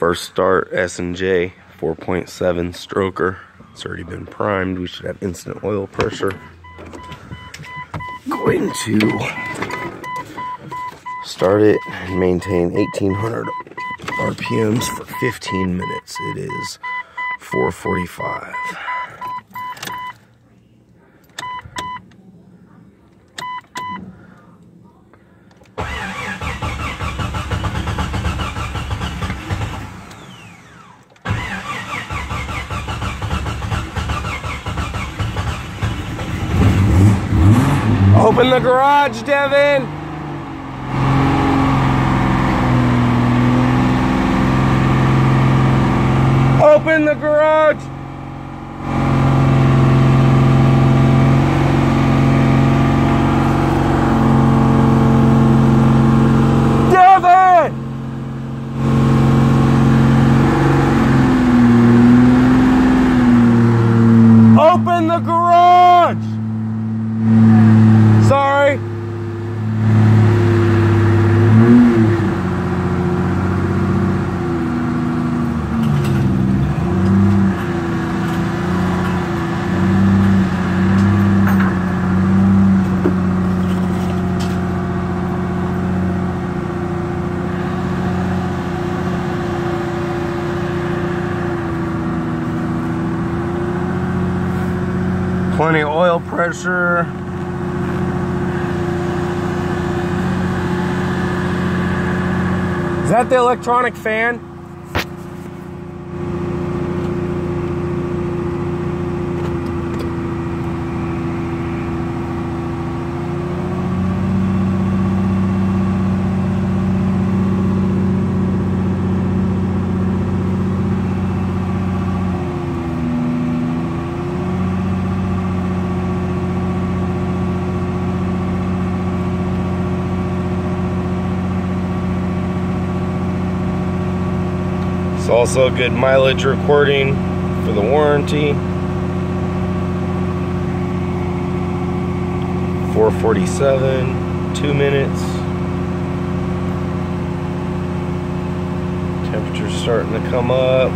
First start, S&J 4.7 stroker. It's already been primed. We should have instant oil pressure. Going to start it and maintain 1800 RPMs for 15 minutes. It is 4:45. Open the garage, Devin! Open the garage! Devin! Open the garage! Sorry. Plenty of oil pressure. Is that the electronic fan? It's also a good mileage recording for the warranty. 4:47, 2 minutes. Temperature's starting to come up.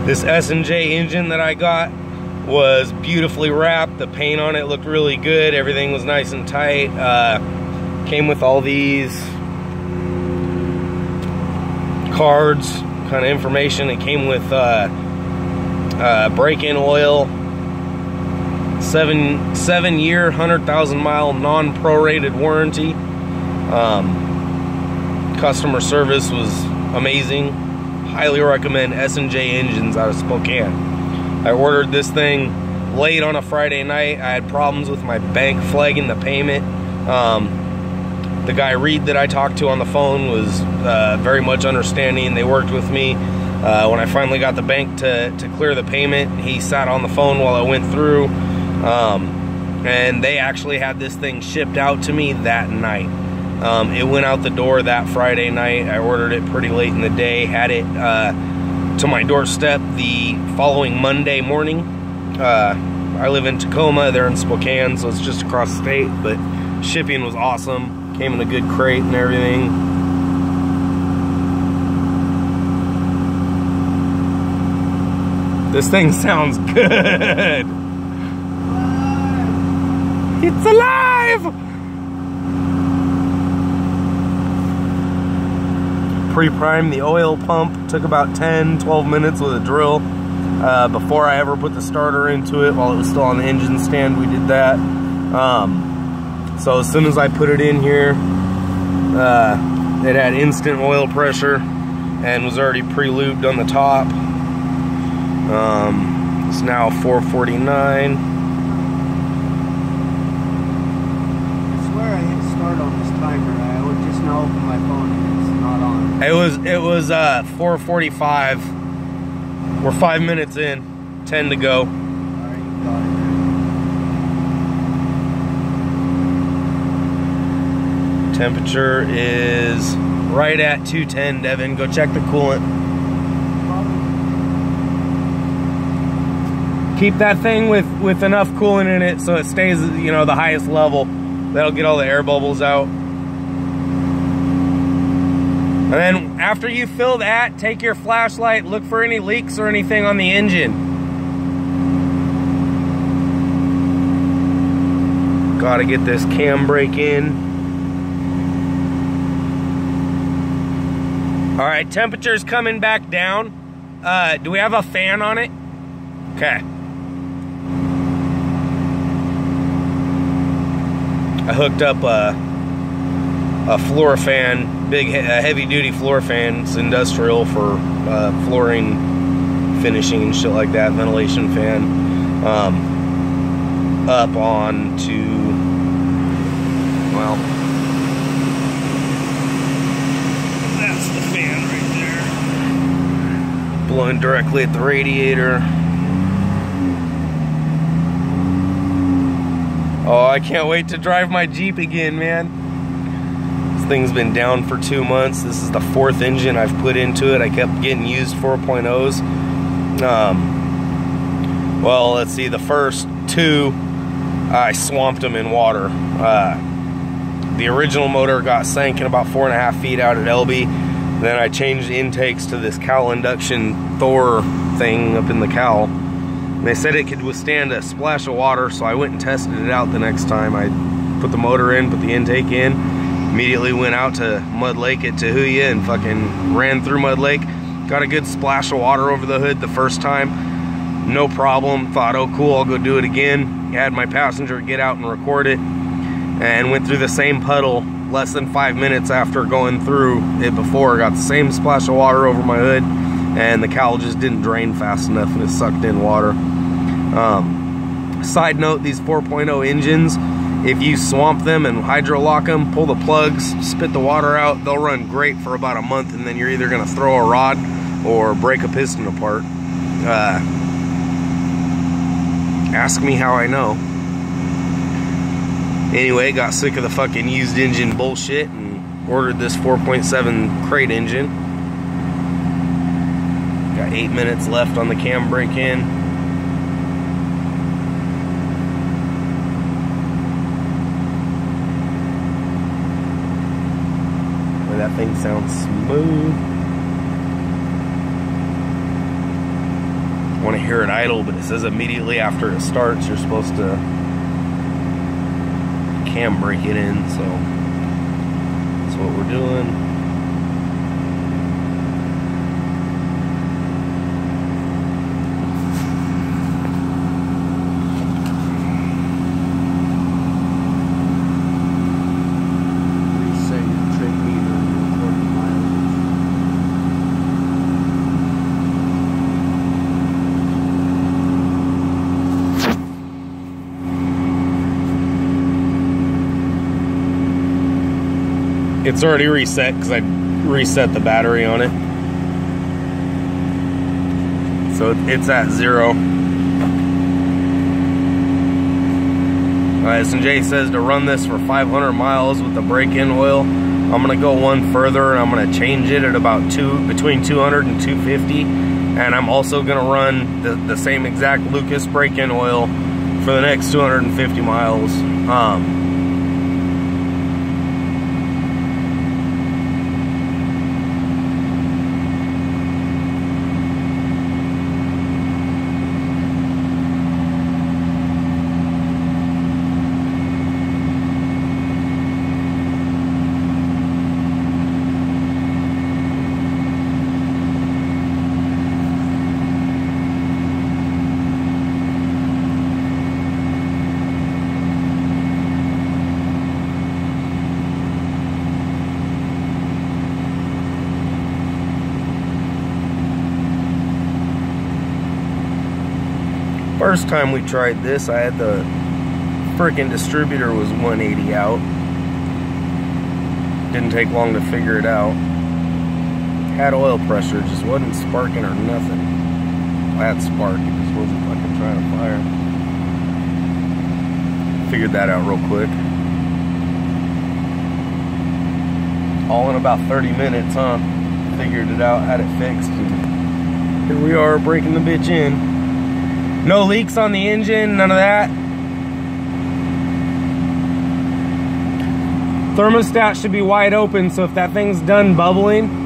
This S&J engine that I got was beautifully wrapped. The paint on it looked really good. Everything was nice and tight. Came with all these cards, kind of information. It came with break-in oil, 7-year, 100,000 mile non-prorated warranty. Customer service was amazing. Highly recommend S&J engines out of Spokane. I ordered this thing late on a Friday night. I had problems with my bank flagging the payment. The guy Reed that I talked to on the phone was very much understanding. They worked with me. When I finally got the bank to clear the payment, he sat on the phone while I went through. And they actually had this thing shipped out to me that night. It went out the door that Friday night. I ordered it pretty late in the day. Had it to my doorstep the following Monday morning. I live in Tacoma, they're in Spokane, so it's just across the state, but shipping was awesome. Came in a good crate and everything. This thing sounds good. It's alive! Pre-primed the oil pump. Took about 10-12 minutes with a drill before I ever put the starter into it. While it was still on the engine stand, we did that. So as soon as I put it in here, it had instant oil pressure and was already pre-lubed on the top. It's now 4:49. I swear I hit start on this timer. I would just now open my phone and it's not on. It was 4:45. We're 5 minutes in, 10 to go. Alright, you got it. Temperature is right at 210, Devin. Go check the coolant. Keep that thing with enough coolant in it so it stays, you know, the highest level. That'll get all the air bubbles out. And then after you fill that, take your flashlight, look for any leaks or anything on the engine. Gotta get this cam brake in. All right, temperature's coming back down. Do we have a fan on it? Okay. I hooked up a floor fan, big heavy-duty floor fan. It's industrial for flooring finishing and shit like that, ventilation fan. Up onto, well, that's the fan right there. Blowing directly at the radiator. Oh, I can't wait to drive my Jeep again, man. This thing's been down for 2 months. This is the 4th engine I've put into it. I kept getting used 4.0s. Well, let's see, the first 2, I swamped them in water. The original motor got sank in about 4.5 feet out at Elby. Then I changed intakes to this cowl induction Thor thing up in the cowl. They said it could withstand a splash of water, so I went and tested it out the next time. I put the motor in, put the intake in, immediately went out to Mud Lake at Tahuya and fucking ran through Mud Lake. Got a good splash of water over the hood the first time. No problem. Thought, oh cool, I'll go do it again. Had my passenger get out and record it, and went through the same puddle less than 5 minutes after going through it before. Got the same splash of water over my hood, and the cowl just didn't drain fast enough and it sucked in water. Side note, these 4.0 engines, if you swamp them and hydro lock them, pull the plugs, spit the water out, they'll run great for about a month, and then you're either gonna throw a rod or break a piston apart. Ask me how I know. Anyway, got sick of the fucking used engine bullshit and ordered this 4.7 crate engine. Got 8 minutes left on the cam brake in. Boy, that thing sounds smooth. I want to hear it idle, but it says immediately after it starts you're supposed to cam brake it in, so that's what we're doing. It's already reset because I reset the battery on it. So it's at 0. S&J says to run this for 500 miles with the break-in oil. I'm gonna go one further and I'm gonna change it at about between 200 and 250. And I'm also gonna run the same exact Lucas break-in oil for the next 250 miles. First time we tried this, I had the frickin' distributor was 180 out. Didn't take long to figure it out. Had oil pressure, just wasn't sparking or nothing. I had spark, it just wasn't fucking trying to fire. Figured that out real quick. All in about 30 minutes, huh? Figured it out, had it fixed, and here we are breaking the bitch in. No leaks on the engine, none of that. Thermostat should be wide open, so if that thing's done bubbling,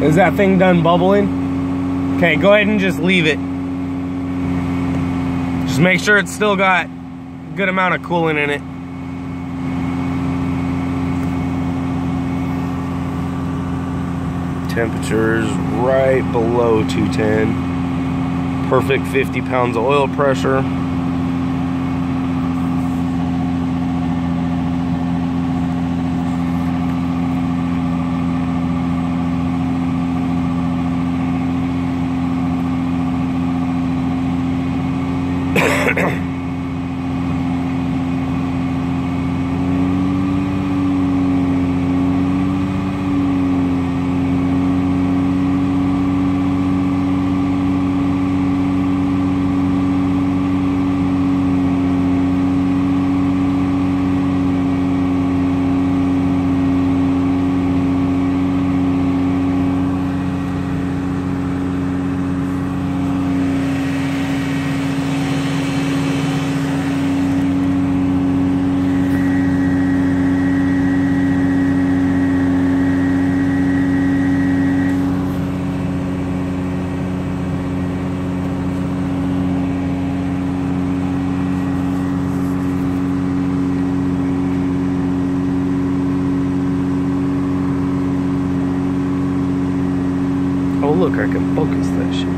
is that thing done bubbling? Okay, go ahead and just leave it. Just make sure it's still got a good amount of coolant in it. Temperature's right below 210. Perfect 50 pounds of oil pressure. Oh look, I can focus that shit.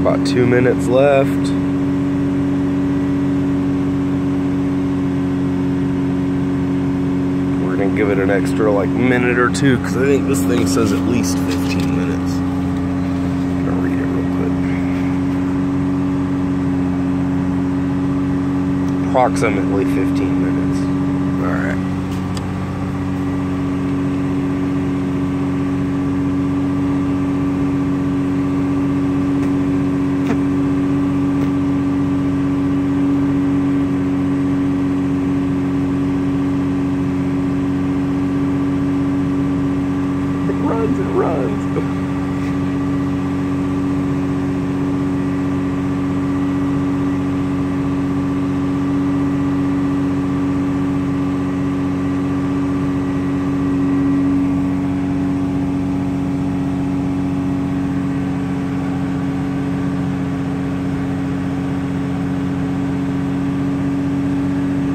About 2 minutes left. We're gonna give it an extra like minute or two because I think this thing says at least 15 minutes. I'm gonna read it real quick. Approximately 15 minutes. All right. Runs and runs.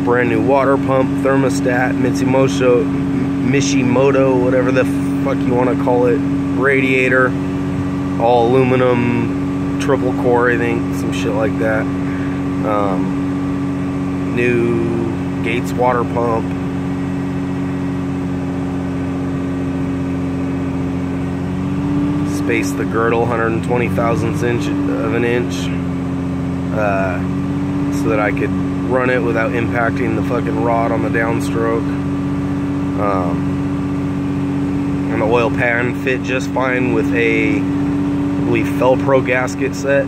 Brand new water pump, thermostat, Mishimoto, whatever the fuck you want to call it, radiator, all aluminum, triple core, I think, some shit like that. New Gates water pump. Space the girdle 120 thousandths of an inch, so that I could run it without impacting the fucking rod on the downstroke. And the oil pan fit just fine with a, I believe, Felpro gasket set.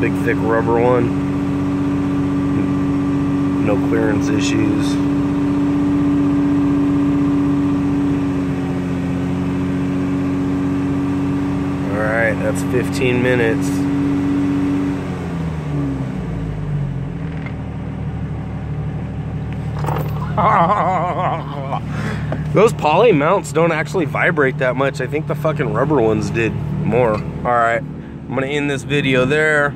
big thick rubber one. No clearance issues. Alright, that's 15 minutes. Those poly mounts don't actually vibrate that much. I think the fucking rubber ones did more. Alright, I'm gonna end this video there.